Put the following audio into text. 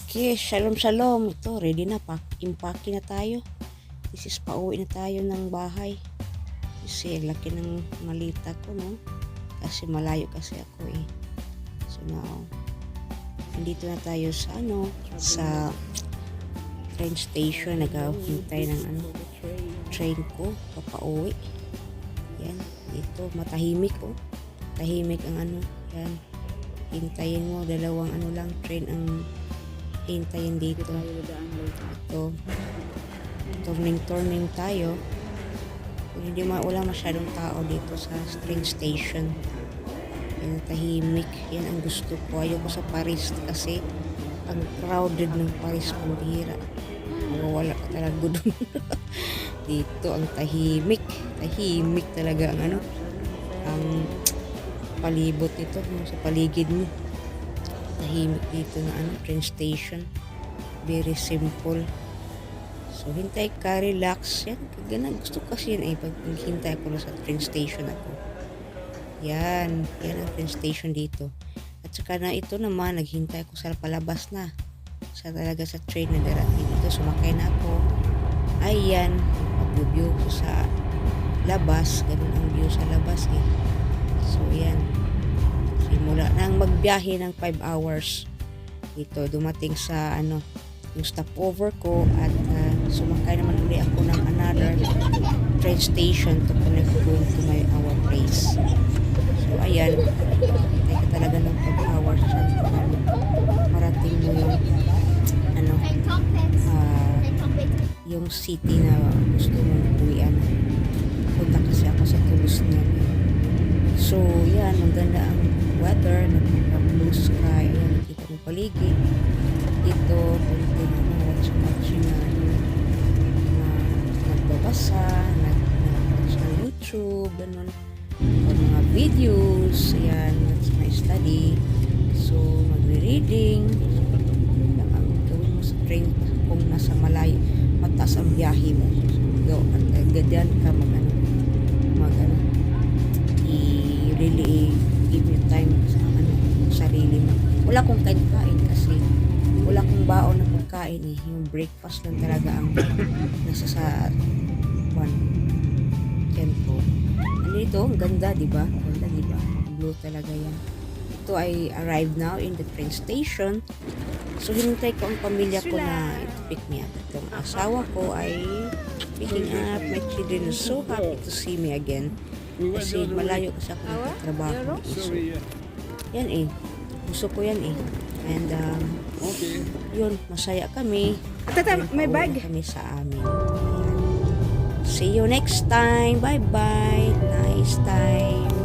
Okay, shalom shalom. Ito, ready na. Impake na tayo. This is pauwi na tayo ng bahay. Kasi laki ng malita ko, no? Kasi malayo kasi ako eh. So now, nandito na tayo sa sa train station. Naghahintay ng train ko, papauwi. Yan, dito, matahimik oh. Tahimik ang yan. Hintayin mo, dalawang lang, train ang hintayin dito. Ito, turning tayo. Kung hindi wala masyadong tao dito sa train station. Yan, tahimik. Yan ang gusto ko. Ayoko sa Paris kasi ang crowded ng Paris, pambihira. Wala ka talaga doon. Dito ang tahimik. Tahimik talaga ang ang palibot nito sa paligid mo. Tahimik dito na train station. Very simple. So hintay ka, relax. Yan, ganun. Gusto ko kasi yan pag hintay ko sa train station ako. Yan ang train station dito. At saka na ito naman, naghintay ko sa palabas na. Talaga sa train na darating dito. Sumakay na ako. Ayan, mag-view ko sa labas. Ganun ang view sa labas eh. So yan. Simula nang magbiyahe ng 5 hours. Dito, dumating sa yung stopover ko at sumakay naman ulit ako ng another train station to connect going to our place. So ayan, tayo talaga ng 5 hours marating mo yung city na gusto mong uwian. Punta kasi ako sa Toulouse niyan. So yan, maganda ang weather, nagpa-blue sky, nakita mo paligid. Ito, kunti wala siya much na nagbabasa, nag-watch ng YouTube, ganun. O mga videos, yan, that's my study. So, magre-reading. So, yun lang ang gawin mo sa train kung nasa malayo, mataas ang biyahe mo. So, ganyan ka really give you time sa sarili mo. Wala akong kain kasi wala akong baon na pagkain eh. Yung breakfast lang talaga ang nasa sa tempo. Ito, ang ganda, diba? Ganda, diba? Blue talaga yan. Ito ay arrived now in the train station. So, hinintay ko ang pamilya ko na pick me up. Itong asawa ko ay picking up my children. So happy to see me again. Kasi malayo kasi ako nagtatrabaho. So, yan eh. Gusto ko yan eh. And, yun, masaya kami. May bag. Kami sa amin. Ayan. See you next time. Bye-bye. Nice time.